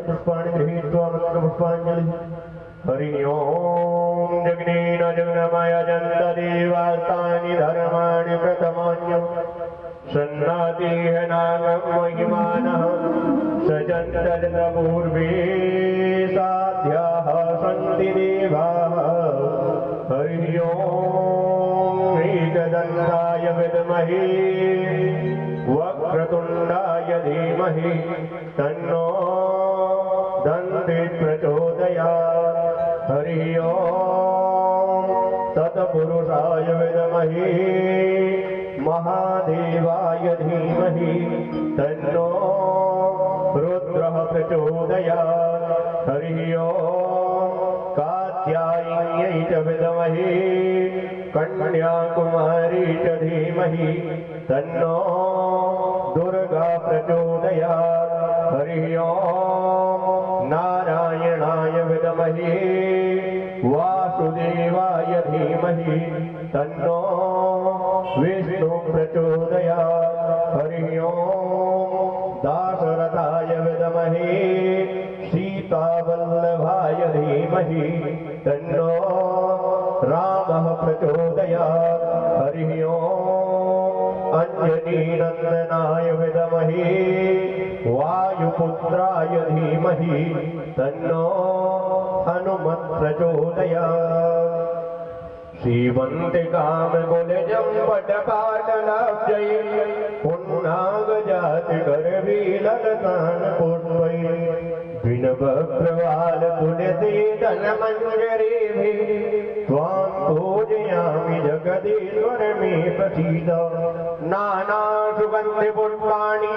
पुष्पाणि गृहीत्वा पुष्पांजलि। हरि ओम जगनेन जगन्मय जन्त देवास्तानि धर्माणि प्रथमान्यं सन्नातिः नागं महिमानः सजन्त पूर्वे साध्याः सन्ति देवाः। हरि ओम एकदन्ताय विद्महे वक्रतुण्डाय धीमहि तन्नो दन्ति प्रचोदयात्। हरि ओम तत्पुरुषाय विद्महे महादेवाय धीमहि तन्नो रुद्रः प्रचोदयात्। हरि ओम कात्यायन्यै च विद्महे कन्याकुमारी च धीमहि तन्नो दुर्गा प्रचोदयात्। हरि ओम नारायणाय विद्महे वासुदेवाय धीमहि तन्नो विष्णु प्रचोदयात्। हरि ओम दाशरथाय विद्महे सीतावल्लभाय धीमहि तन्नो रामः प्रचोदयात्। हरि ओम अंजनीनन्दनाय विद्महे वायुपुत्राय धीमहि तन्नो हनुमत् प्रचोदयात्। श्रीवन्तिकामकुलजं पटपाटलाब्जै पुन्नागजातिगर्भिललतान् पुष्पैः विनवप्रवालतुलसीदलमञ्जरीभिः त्वां पूजयामि जगदीश्वर मे प्रसीद। नानासुगन्धिपुष्पाणि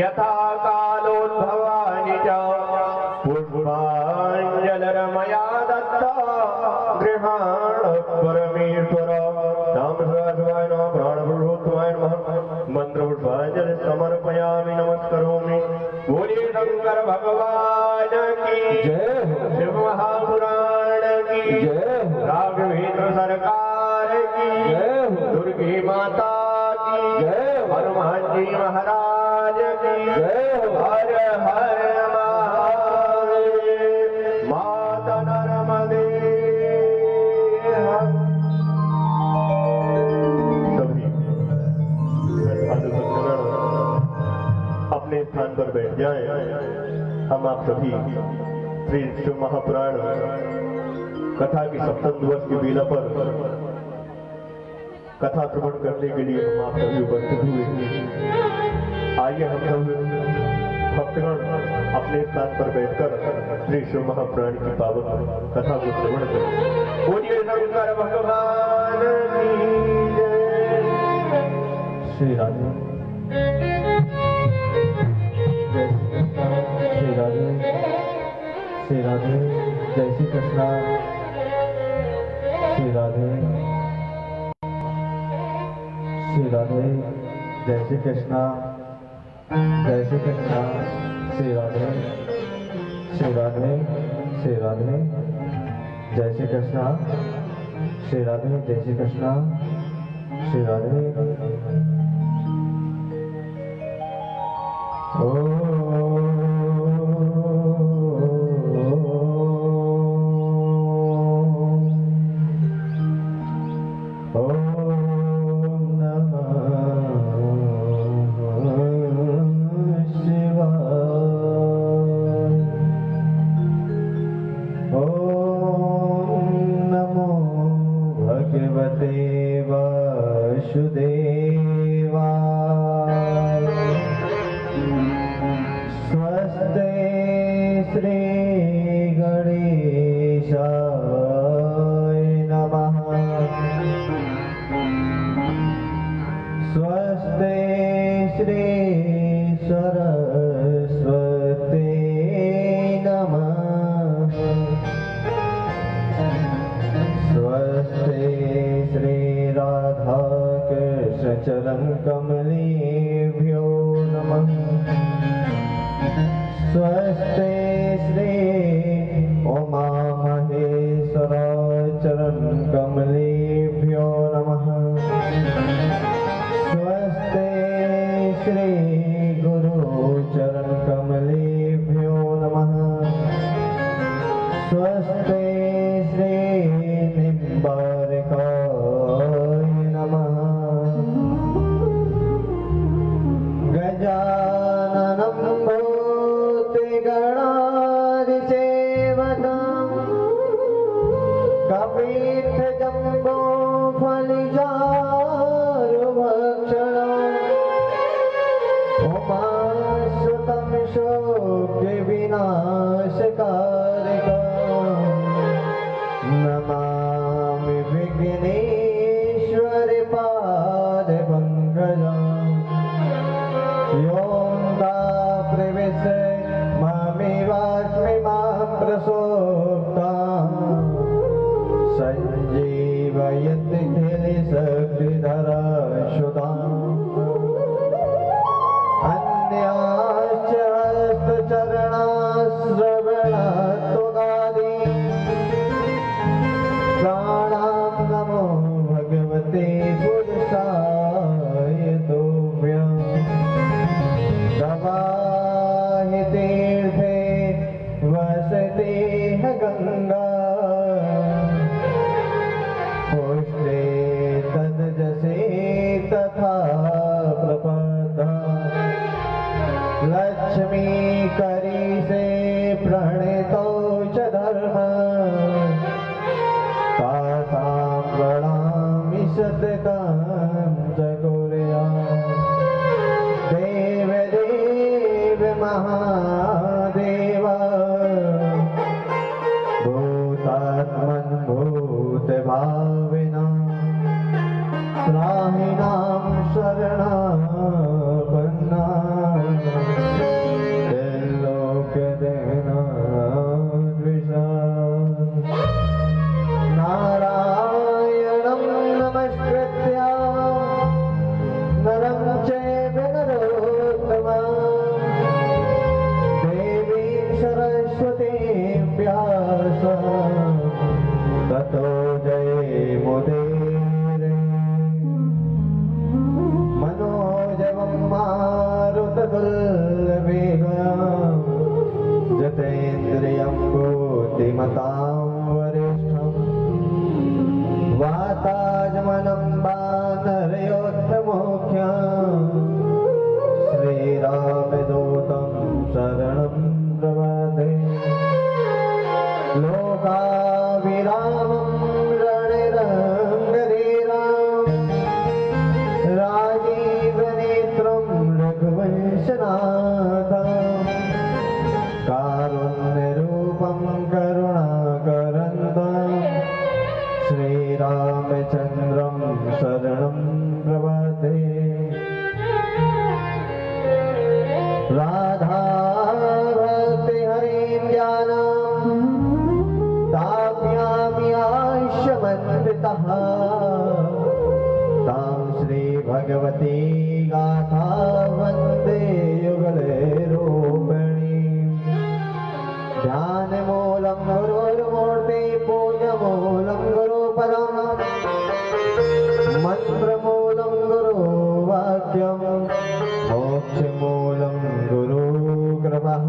यथा कालोद्भवानि च पुष्पाञ्जलिर्मया दत्ता गृहाण परमेश्वर। नाम शिवाय नमः प्राणपुरुषोत्तमाय नमः। मंत्रपुष्पांजलि समर्पयामि नमस्करोमि। बोलिए शंकर भगवान की जय। शिव महापुराण की जय। राघवेंद्र सरकार की जय। दुर्गे माता की जय। हनुमान जी महाराज की जय। हर हर महादेव। माता नर्मदे। सभी अपने स्थान पर बैठ जाएं। हम आप सभी श्री शिव महापुराण कथा की सप्तम दिवस की बेला पर कथा श्रवण करने के लिए हम आप सभी उपस्थित हुए। आइए हम सब भक्तगण अपने स्थान पर बैठकर श्री शिव महापुराण की पावन कथा को श्रवण करें। बोलिए शंकर भगवान की जय। श्री राधे श्री राधे श्री राधे। जय श्री कृष्ण। श्री राधे श्री राधे। जय श्री कृष्ण। जय श्री कृष्ण। श्री राधे श्री राधे श्री राधे। जय श्री कृष्ण। श्री राधे जय श्री कृष्ण। श्री राधे। ओ चरण कमलेभ्यो नमः। स्वस्ते श्री उमा महेश्वर चरण कमलेभ्यो नमः। स्वस्ते श्री गुरु चरण कमलेभ्यो नमः। स्वस्ते श्रीनिम्बारकाय नमः। गजाननं भूतिगणाधिसेवतं कपित्थजम्बो फलिजारुभक्षणम् उमासुतं शोकविनाशकारकम् नमामि विघ्नेश्वरि पादपङ्कजम्। योऽन्ता प्रविश्य मामेवास्मि मां प्रसोक्ताम् सञ्जीवयति खिलशक्तिधरश्रुताम्। अन्याश्च हस्तचरणाश्रवणत्वगादि प्राणां नमो भगवते पुरुषाय तुभ्यम्। गवाहि तीर्थे वसते गङ्गा पुष्टे तद्जसे तथा प्रपदा। लक्ष्मी करीसे प्रणीतो च धर्म तासां प्रणामि सततं च कुर्यात्। देव देव महादेव भूतात्मन् भूतभाविनां त्राहिणां शरणापन्नां त्रिलोक्यदेनाद्विषाम्। नारायणं नमस्कृत्य नरं चैव नरोत्तमं देवीं सरस्वतीं व्यासं ततो जयमुदीरये। मनोजवं मारुततुल्यवेगं जितेन्द्रियं बुद्धिमतां वरिष्ठं वातात्मनं वानरयोत्तमोख्यं श्रीरामदूतं शरणं प्रपद्ये। लोकाभिरामं रणिरङ्गधीरं राजीवनेत्रं रघुवंशनाथं कारुण्यरूपं करुणाकरन्दं श्रीरामचन्द्रं शरणं प्रपद्ये। राधा भक्ति हरिं ज्ञानं दास्यामि आयुष्यमन्वितः तां श्रीभगवती गाथा वन्दे युगले रूपिणीम्। ध्यानमूलं गुरुर्मूर्ति पूजमूलं गुरुपदम् मन्त्रमूलं गुरुवाक्यं मोक्षमूलं गुरुकृपः।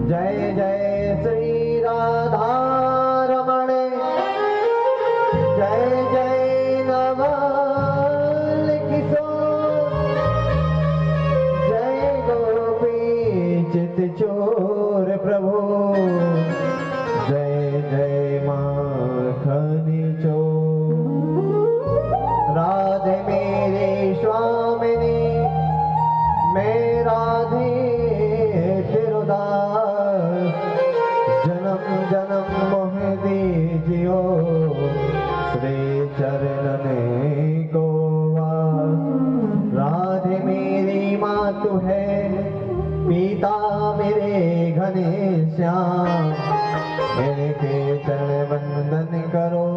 जय जय श्री राधारमण जय जय नवल किशोर जय गोपी चित चोर प्रभु जय जय माखन चोर। राधे मेरे स्वामिनी मैं राधे तिरुदास जन्म जन्म मोह दीजियो श्री चरणन को वास। राधे मेरी मातु है पिता मेरे घनश्याम इनके चरण वंदन करो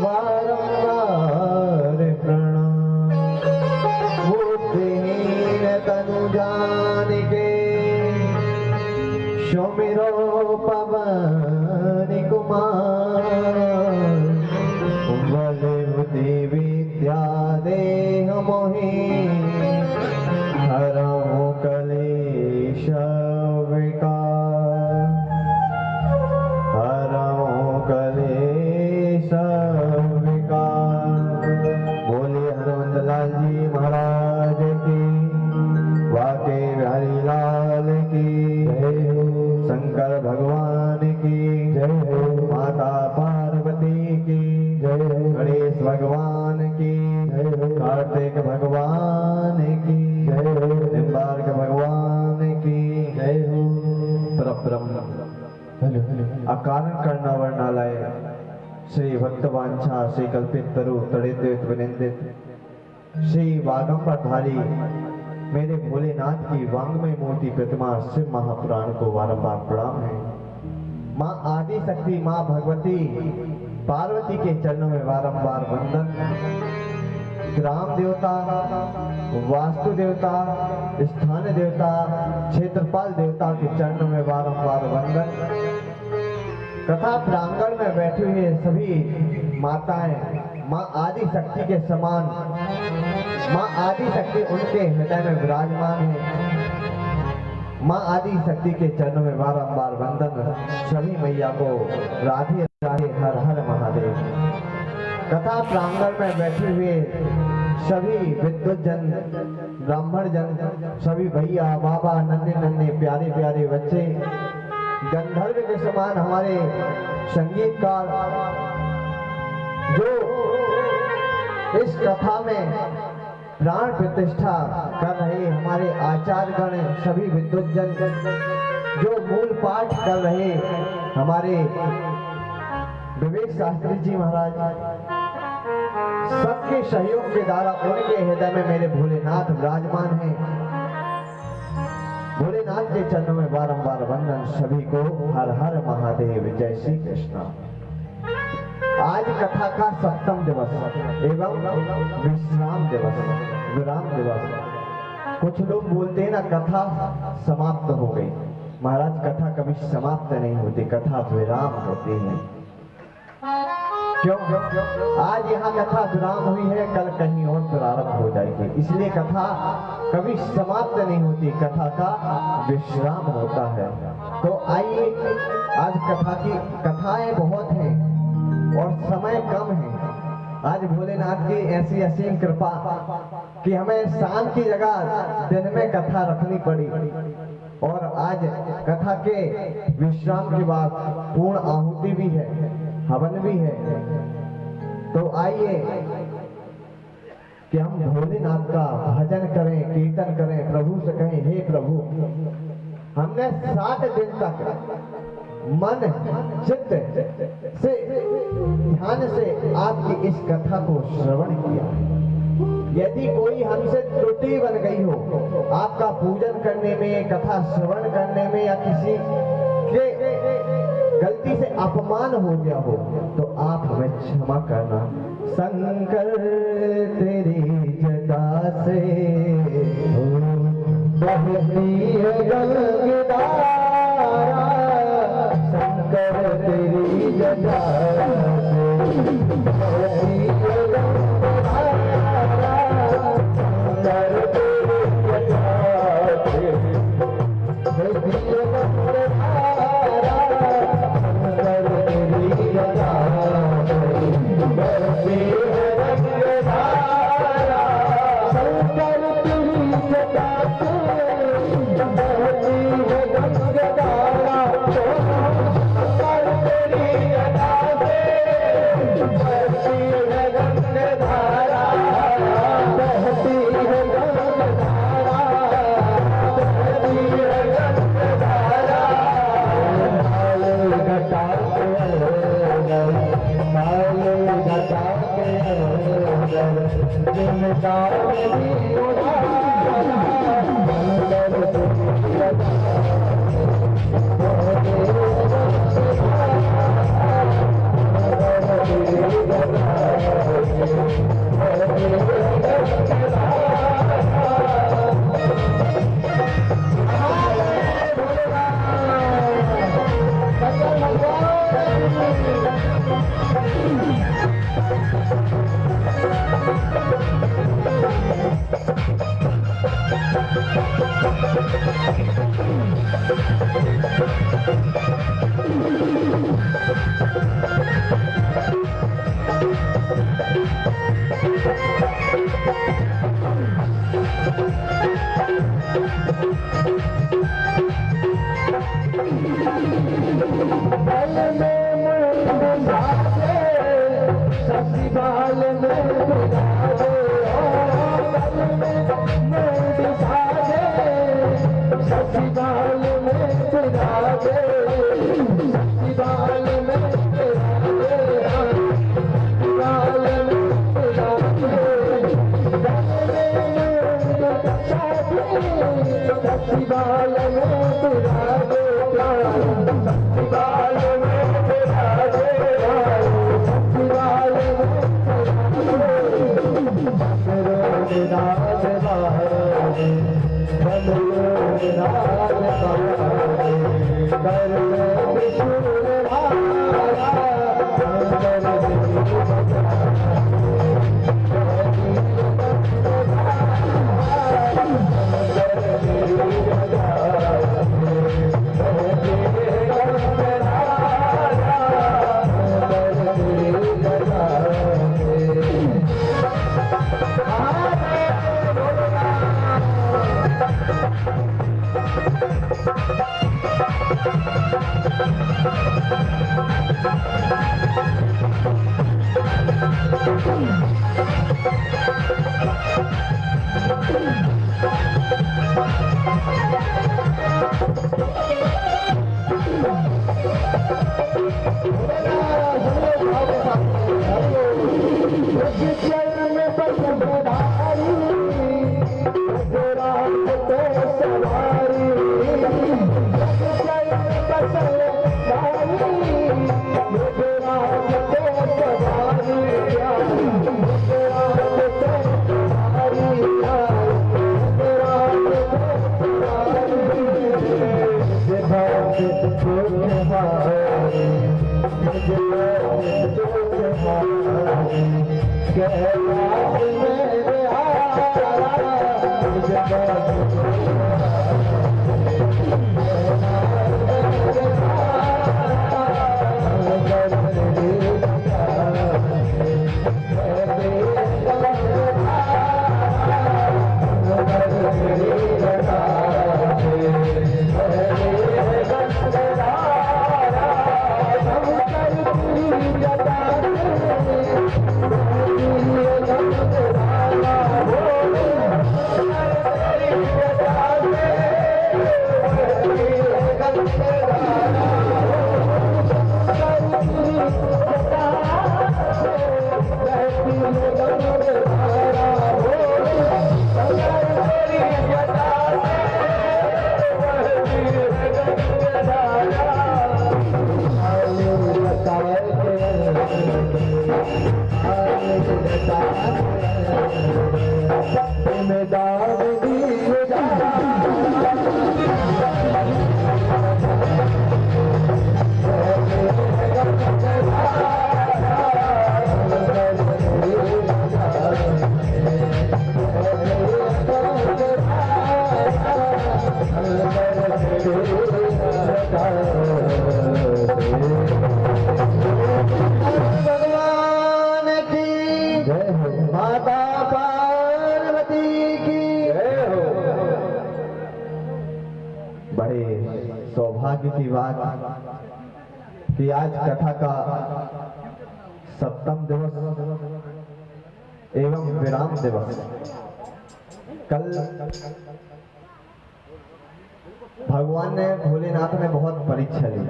बारंबार प्रणाम। बुद्धिहीन तनु जान के सुमिरो पवन कुमार बल बुद्धि विद्या देह मोहि हरहु कलेश विकार। शंकर भगवान की जय हो, माता पार्वती की जय हो, गणेश भगवान की जय हो, कार्तिक भगवान की जय हो, निम्बार्क भगवान की जय हो। परब्रह्म अकारण करना वर्णालय श्री भक्तवांछा श्री कल्पित तरु तड़ित विनिंदित श्री वागंबरधारी मेरे भोलेनाथ की वांगमय मूर्ति प्रतिमा शिव महापुराण को बारंबार प्रणाम है। माँ आदि शक्ति माँ भगवती पार्वती के चरणों में बारंबार वंदन। ग्राम देवता, वास्तु देवता, स्थान देवता, क्षेत्रपाल देवता के चरणों में बारंबार वंदन। कथा प्रांगण में बैठी हुई सभी माताएं माँ आदि शक्ति के समान, माँ आदि शक्ति उनके हृदय में विराजमान है। माँ आदि शक्ति के चरणों में बारंबार वंदन। सभी मैया को राधे राधे हर हर महादेव। कथा प्रांगण में बैठे हुए सभी विद्वत जन, ब्राह्मण जन, सभी भैया बाबा, नन्हे नन्हे प्यारे प्यारे बच्चे, गंधर्व के समान हमारे संगीतकार जो इस कथा में प्राण प्रतिष्ठा कर रहे हमारे आचार्य गण, सभी विद्वत जन जो मूल पाठ कर रहे हमारे विवेक शास्त्री जी महाराज, सबके सहयोग के द्वारा उनके हृदय में मेरे भोलेनाथ विराजमान हैं। भोलेनाथ के चरणों में बारंबार वंदन। सभी को हर हर महादेव। जय श्री कृष्ण। आज कथा का 7वां दिवस एवं विश्राम दिवस, विराम दिवस। कुछ लोग बोलते हैं ना कथा समाप्त हो गई। महाराज कथा कभी समाप्त नहीं होती, कथा विराम होती है। क्यों? आज यहाँ कथा विराम हुई है, कल कहीं और प्रारंभ हो जाएगी, इसलिए कथा कभी समाप्त नहीं होती, कथा का विश्राम होता है। तो आइए, आज कथा की कथाएं बहुत हैं और समय कम है। आज भोलेनाथ की ऐसी असीम कृपा कि हमें शाम की जगह दिन में कथा रखनी पड़ी और आज कथा के विश्राम के बाद पूर्ण आहुति भी है, हवन भी है। तो आइए कि हम भोलेनाथ का भजन करें, कीर्तन करें, प्रभु से कहें हे प्रभु, हमने 60 दिन तक मन चित्त से ध्यान से आपकी इस कथा को श्रवण किया। यदि कोई हमसे त्रुटि बन गई हो आपका पूजन करने में, कथा श्रवण करने में, या किसी के गलती से अपमान हो गया हो तो आप हमें क्षमा करना। शंकर तेरी जटा से बहती है गंगधारा, शंकर तेरी जटा से बहती है गंगधारा, शंकर तेरी जटा से बहती है गंगधारा, शंकर तेरी जटा से बहती है गंगधारा, शंकर तेरी जटा से बहती है गंगधारा, शंकर तेरी जटा से बहती है गंगधारा, बहती है गंगधारा, बहती है गंगधारा। माल घटा के अंदर, माल घटा के अंदर, जिनका भी उधार अंदर तेरी जटा सौभाग्य की बात कि आज कथा का सप्तम दिवस एवं विराम दिवस। कल भगवान ने भोलेनाथ ने बहुत परीक्षा ली।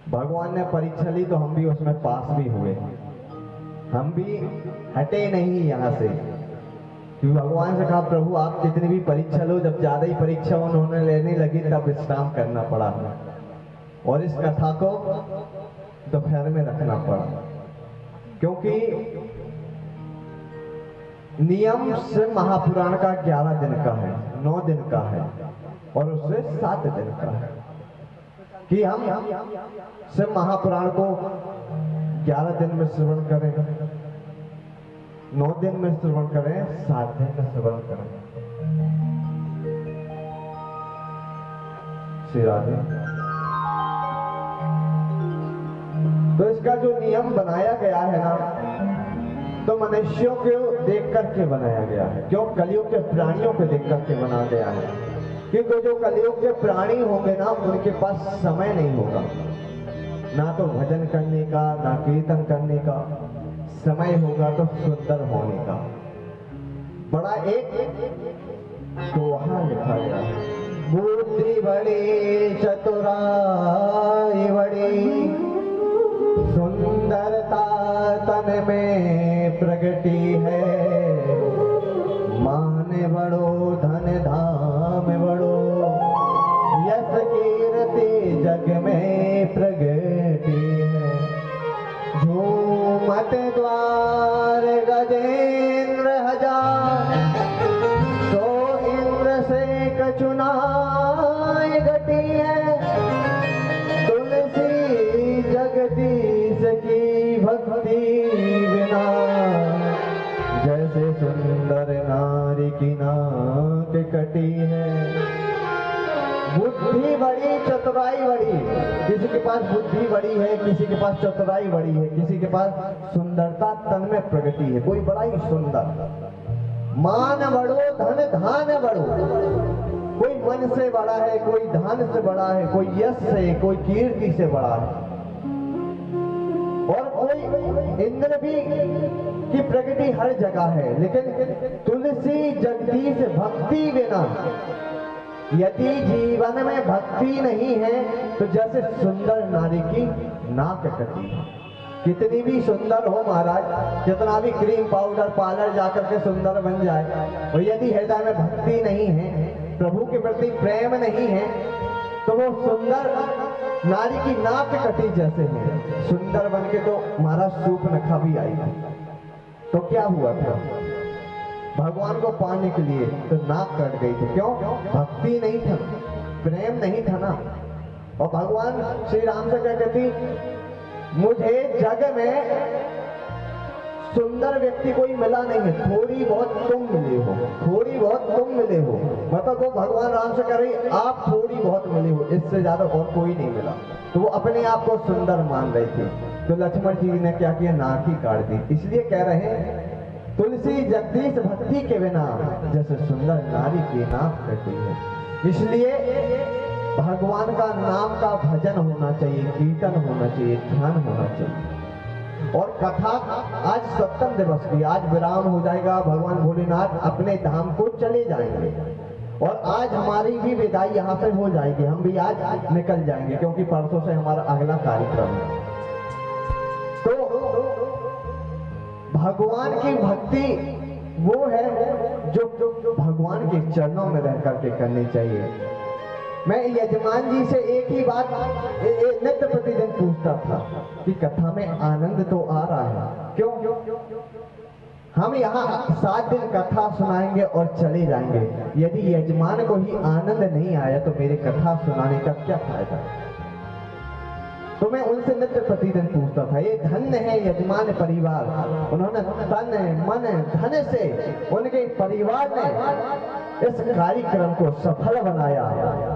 भगवान ने परीक्षा ली तो हम भी उसमें पास भी हुए। हम भी हटे नहीं यहाँ से, क्योंकि भगवान से कहा प्रभु आप कितनी भी परीक्षा लो, जब ज्यादा ही परीक्षा उन्होंने लेने लगी तब विश्राम करना पड़ा और इस कथा को दोपहर में रखना पड़ा, क्योंकि नियम से महापुराण का 11 दिन का है, 9 दिन का है और उससे 7 दिन का है कि हम से महापुराण को 11 दिन में श्रवण करें, 9 दिन में श्रवण करें, 7 दिन में श्रवण करें। श्री राधे। तो इसका जो नियम बनाया गया है ना, तो मनुष्यों को देख करके बनाया गया है। क्यों? कलियुग के प्राणियों को देख करके बना गया है। क्योंकि जो कलयुग के प्राणी होंगे ना, उनके पास समय नहीं होगा, ना तो भजन करने का, ना कीर्तन करने का। समय होगा तो सुंदर होने का। बड़ा एक दोहा लिखा गया है, बुद्धि बड़ी चतुराई बड़ी, सुंदरता तन में प्रगति है, मान बड़ो धन धाम बड़ो, यश कीर्ति जग में प्रगति है। झूमत द्वार गजेंद्र हजार, तो इंद्र से कचुनाई गति है। तुलसी जगदीश की भक्ति बिना, जैसे सुंदर नारी की नाक कटी है। बुद्धि बड़ी चतुराई बड़ी, किसी के पास बुद्धि बड़ी है, किसी के पास चतुराई बड़ी है, किसी के पास सुंदरता तन में प्रगति है, कोई बड़ा ही सुंदर। मान बड़ो धन धान बड़ो, कोई मन से बड़ा है, कोई धन से बड़ा है, कोई यश से, कोई कीर्ति से बड़ा है। और कोई इंद्र भी की प्रगति हर जगह है, लेकिन तुलसी जगदीश भक्ति बिना, यदि जीवन में भक्ति नहीं है तो जैसे सुंदर नारी की नाक कटी है। कितनी भी सुंदर हो महाराज, कितना भी क्रीम पाउडर पार्लर जाकर के सुंदर बन जाए, और यदि हृदय में भक्ति नहीं है, प्रभु के प्रति प्रेम नहीं है, तो वो सुंदर नारी की नाक कटी जैसे है। सुंदर बन के तो महाराज सूर्पनखा भी आई थी, तो क्या हुआ था? भगवान को पाने के लिए तो नाक कट गई थी। क्यों? भक्ति नहीं था, प्रेम नहीं था ना। और भगवान श्री राम से क्या कहती, मुझे जग में सुंदर व्यक्ति कोई मिला नहीं है, थोड़ी बहुत तुम मिले हो, थोड़ी बहुत तुम मिले हो। मतलब वो भगवान राम से कह रही, आप थोड़ी बहुत मिले हो, इससे ज्यादा और कोई नहीं मिला। तो वो अपने आप को सुंदर मान रही थी। तो लक्ष्मण जी ने क्या किया, नाक ही काट दी। इसलिए कह रहे हैं, तुलसी जगदीश भक्ति के बिना, जैसे सुंदर नारी की नाक कटी है। इसलिए भगवान का नाम का भजन होना चाहिए, कीर्तन होना चाहिए, ध्यान होना चाहिए। और कथा आज सप्तम दिवस की, आज विराम हो जाएगा, भगवान भोलेनाथ अपने धाम को चले जाएंगे। और आज हमारी भी विदाई यहाँ से हो जाएगी, हम भी आज निकल जाएंगे, क्योंकि परसों से हमारा अगला कार्यक्रम है। तो भगवान की भक्ति वो है जो भगवान के चरणों में रह करके करनी चाहिए। मैं यजमान जी से एक ही बात नित्य प्रतिदिन पूछता था कि कथा में आनंद तो आ रहा है, क्यों? हम यहाँ 7 दिन कथा सुनाएंगे और चले जाएंगे। यदि यजमान को ही आनंद नहीं आया तो मेरे कथा सुनाने का क्या फायदा? तो मैं उनसे नित्य प्रतिदिन पूछता था। ये धन्य है यजमान परिवार, उन्होंने तन मन धन से उनके परिवार ने इस कार्यक्रम को सफल बनाया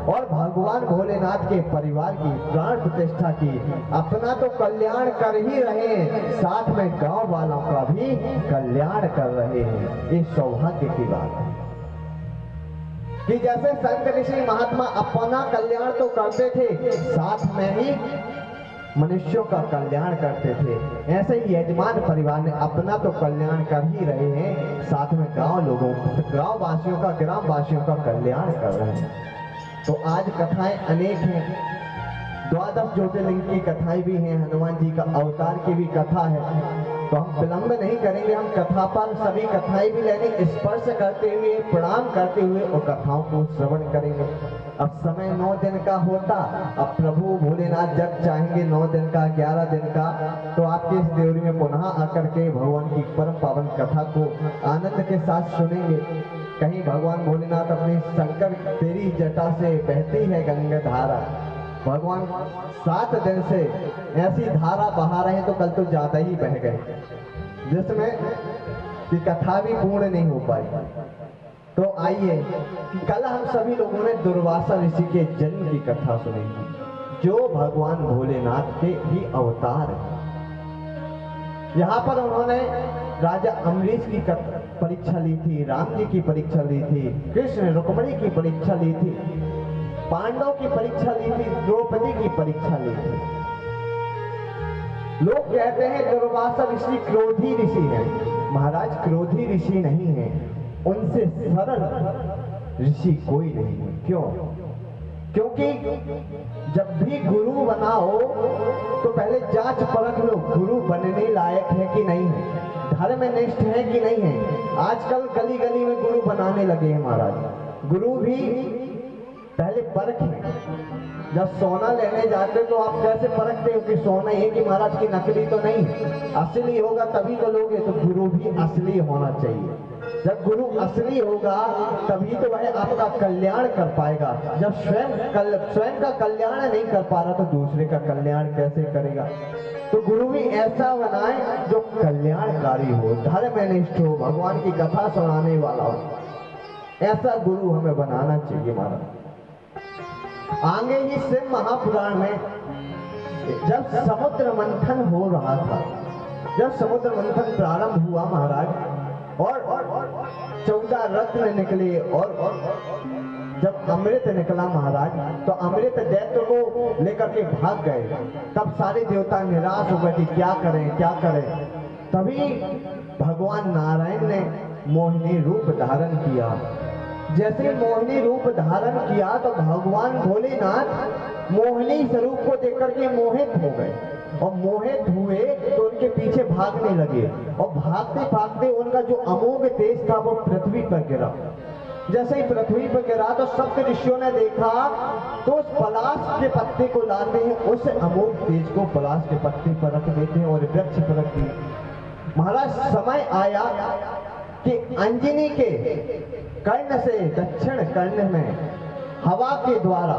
और भगवान भोलेनाथ के परिवार की प्राण प्रतिष्ठा की। अपना तो कल्याण कर ही रहे हैं, साथ में गांव वालों का भी कल्याण कर रहे हैं। ये सौभाग्य की बात है कि जैसे संत ऋषि महात्मा अपना कल्याण तो करते थे, साथ में ही मनुष्यों का कल्याण करते थे, ऐसे ही यजमान परिवार ने अपना तो कल्याण कर ही रहे हैं, साथ में गांव वासियों का, ग्राम वासियों का कल्याण कर रहे हैं। तो आज कथाएं अनेक हैं, 12 ज्योतिर्लिंग की कथाएं भी हैं, हनुमान जी का अवतार की भी कथा है। तो हम विलंब नहीं करेंगे, हम कथा पर सभी कथाएं भी लेंगे, स्पर्श करते हुए, प्रणाम करते हुए और कथाओं को श्रवण करेंगे। अब समय 9 दिन का होता, अब प्रभु भोलेनाथ जब चाहेंगे 9 दिन का, 11 दिन का, तो आपके इस देवरी में पुनः आकर के भगवान की परम पावन कथा को आनंद के साथ सुनेंगे। कहीं भगवान भोलेनाथ अपनी शंकर तेरी जटा से बहती है गंगा धारा, भगवान 7 दिन से ऐसी धारा बहा रहे हैं, तो कल तो ज्यादा ही बह गए, जिसमें कि कथा भी पूर्ण नहीं हो पाई। तो आइए कि कल हम सभी लोगों ने दुर्वासा ऋषि के जन्म की कथा सुनेंगे, जो भगवान भोलेनाथ के ही अवतार है। यहाँ पर उन्होंने राजा अम्बरीश की परीक्षा ली थी, राम जी की परीक्षा ली थी, कृष्ण रुक्मणी की परीक्षा ली थी, पांडव की परीक्षा ली थी, द्रौपदी की परीक्षा ली थी। लोग कहते हैं दुर्वासा ऋषि क्रोधी ऋषि है। महाराज क्रोधी ऋषि नहीं है, उनसे सरल ऋषि कोई नहीं है। क्यों? क्योंकि जब भी गुरु बनाओ तो पहले जांच परख लो गुरु बनने लायक है कि नहीं है, धर्मनिष्ठ है कि नहीं है। आजकल गली गली में गुरु बनाने लगे हैं महाराज। गुरु भी पहले परखें। जब सोना लेने जाते तो आप कैसे परखते हो कि सोना ये कि महाराज की नकली तो नहीं, असली होगा तभी तो लोगे। तो गुरु भी असली होना चाहिए। जब गुरु असली होगा तभी तो वह आपका कल्याण कर पाएगा। जब स्वयं का कल्याण नहीं कर पा रहा तो दूसरे का कल्याण कैसे करेगा? तो गुरु भी ऐसा बनाए जो कल्याणकारी हो, धर्मनिष्ठ हो, भगवान की कथा सुनाने वाला हो। ऐसा गुरु हमें बनाना चाहिए महाराज। आगे ही शिव महापुराण में जब समुद्र मंथन हो रहा था, जब समुद्र मंथन प्रारंभ हुआ महाराज, और 14 रत्न निकले और जब अमृत निकला महाराज, तो अमृत दैत्य को लेकर के भाग गए। तब सारे देवता निराश हो गए कि क्या करें क्या करें। तभी भगवान नारायण ने मोहिनी रूप धारण किया। जैसे मोहिनी रूप धारण किया तो भगवान भोलेनाथ मोहिनी स्वरूप को देखकर के मोहित हो गए, और मोहित हुए तो उनके पीछे भागने लगे, और भागते भागते उनका जो अमोघ तेज था वो पृथ्वी पर गिरा। जैसे ही पृथ्वी पर गिरा तो सप्त ऋषियों ने देखा तो उस पलाश के पत्ते को लाते हैं, उस अमोघ तेज को पलाश के पत्ते पर रख देते हैं और वृक्ष पर रख दिए। महाराज समय आया कि अंजनी के कर्ण से दक्षिण कर्ण में हवा के द्वारा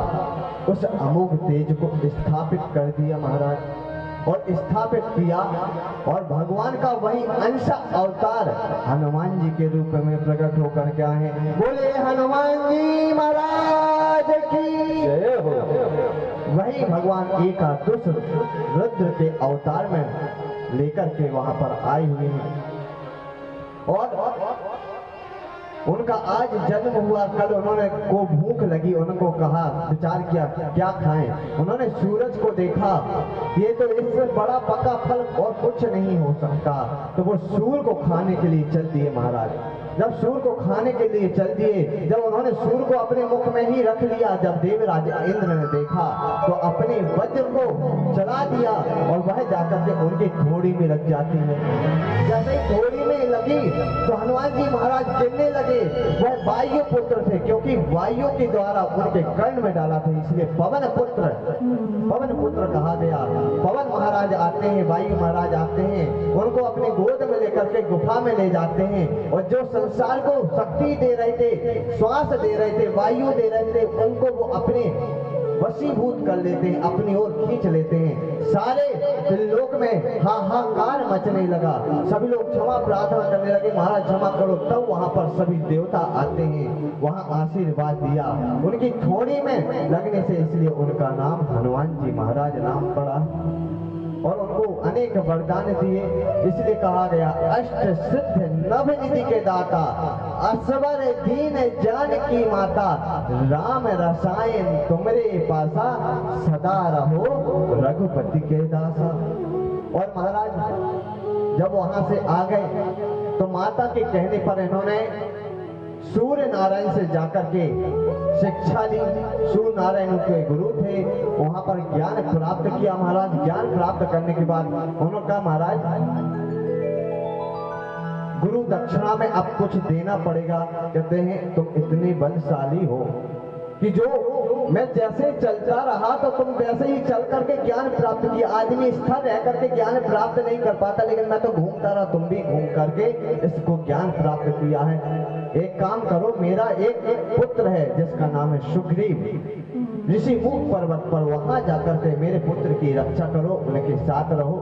उस अमोघ तेज को स्थापित कर दिया महाराज, और स्थापित किया। और भगवान का वही अंश अवतार हनुमान जी के रूप में प्रकट होकर क्या है, बोले हनुमान जी महाराज की जय हो। वही भगवान एकादश रुद्र के अवतार में लेकर के वहां पर आए हुए हैं। और उनका आज जन्म हुआ। कल उन्होंने को भूख लगी, उनको कहा, विचार किया क्या खाएं। उन्होंने सूरज को देखा, ये तो इससे बड़ा पका फल और कुछ नहीं हो सकता। तो वो सूर्य को खाने के लिए चल दिए महाराज। जब सूर्य को खाने के लिए चल दिए, जब उन्होंने सूर्य को अपने मुख में ही रख लिया, जब देवराज इंद्र ने देखा तो अपने वज्र को चला दिया और वह जाकर के उनकी थोड़ी में लग जाती है। जैसे ही थोड़ी में लगी तो हनुमान जी महाराज गिरने लगे। वह वायु पुत्र थे, क्योंकि वायु के द्वारा उनके कर्ण में डाला था, इसलिए पवन पुत्र कहा गया। पवन महाराज आते हैं, वायु महाराज आते हैं, उनको अपने गोद में लेकर के गुफा में ले जाते हैं, और जो संसार को शक्ति दे रहे थे, श्वास दे रहे थे, वायु दे रहे थे, उनको वो अपने वशीभूत कर लेते हैं, अपनी ओर खींच लेते हैं। सारे लोक में हाहाकार मचने लगा, सभी लोग क्षमा प्रार्थना करने लगे, महाराज क्षमा करो। तब वहां पर सभी देवता आते हैं, वहां आशीर्वाद दिया उनकी थोड़ी में लगने से, इसलिए उनका नाम हनुमान जी महाराज नाम पड़ा। और उनको अनेक वरदान दिए, इसलिए कहा गया अष्ट सिद्ध नभ निधि के दाता, असवर दीन जानकी माता, राम रसायन तुमरे पासा, सदा रहो रघुपति के दासा। और महाराज जब वहां से आ गए तो माता के कहने पर इन्होंने सूर्य नारायण से जाकर के शिक्षा ली। सूर्य नारायण के गुरु थे, वहां पर ज्ञान प्राप्त किया महाराज। ज्ञान प्राप्त करने के बाद उन्होंने कहा महाराज गुरु दक्षिणा में अब कुछ देना पड़ेगा। कहते हैं तुम इतने बलशाली हो कि जो मैं जैसे चलता रहा तो तुम वैसे ही चल करके ज्ञान प्राप्त किया। आदमी स्थिर रह करके ज्ञान प्राप्त नहीं कर पाता, लेकिन मैं तो घूमता रहा, तुम भी घूम करके इसको ज्ञान प्राप्त किया है। एक काम करो, मेरा एक पुत्र है जिसका नाम है सुग्रीव, ऋषि मुख पर्वत पर वहां जाकर के मेरे पुत्र की रक्षा करो, उनके साथ रहो।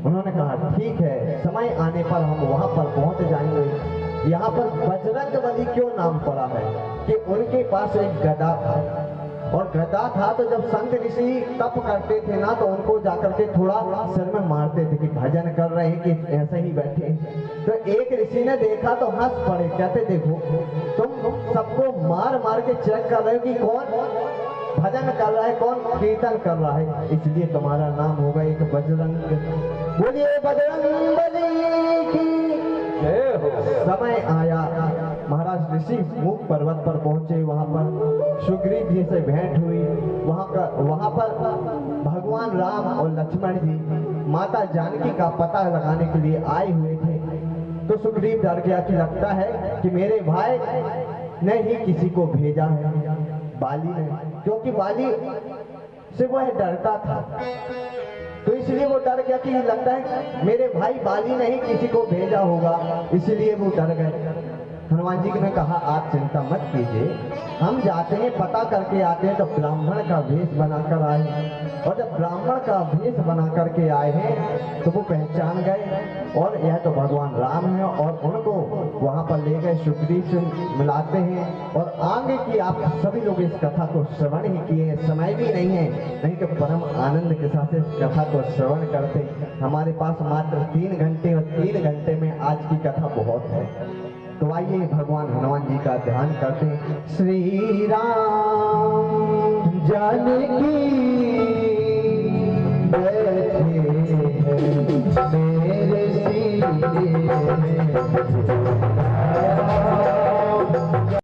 उन्होंने कहा ठीक है, समय आने पर हम वहां पर पहुंच जाएंगे। यहाँ पर बजरंगबली क्यों नाम पड़ा है कि उनके पास एक गदा था, और गधा था तो जब संत ऋषि तप करते थे ना तो उनको जाकर के थोड़ा सिर में मारते थे कि भजन कर रहे हैं कि ऐसे ही बैठे। तो एक ऋषि ने देखा तो हंस पड़े, कहते देखो तुम सबको मार मार के चेक कर रहे हो कि कौन भजन कर रहा है कौन कीर्तन कर रहा है, इसलिए तुम्हारा नाम होगा एक बजरंग। बोलिए बजरंग बली की जय हो। समय आया, महाराज ऋषि मुख पर्वत पर पहुंचे, वहां पर सुग्रीव जी से भेंट हुई। वहां पर भगवान राम और लक्ष्मण जी माता जानकी का पता लगाने के लिए आए हुए थे। तो सुग्रीव डर गया कि लगता है कि मेरे भाई ने ही किसी को भेजा है, बाली ने, क्योंकि बाली से वह डरता था। तो इसलिए वो डर गया कि लगता है मेरे भाई बाली ने ही किसी को भेजा होगा, इसलिए वो डर गए। हनुमान जी ने कहा आप चिंता मत कीजिए, हम जाते हैं पता करके आते हैं। तो ब्राह्मण का वेश बनाकर आए, और जब ब्राह्मण का वेश बना करके आए हैं तो वो पहचान गए और यह तो भगवान राम है, और उनको वहां पर ले गए, सुग्रीव से मिलाते हैं। और आगे की आप सभी लोग इस कथा को श्रवण ही किए, समय भी नहीं है, नहीं तो परम आनंद के साथ इस कथा को श्रवण करते। हमारे पास मात्र 3 घंटे, और 3 घंटे में आज की कथा बहुत है। तो आइए भगवान हनुमान जी का ध्यान करते हैं। श्री राम जानकी बैठे हैं मेरे सीने में,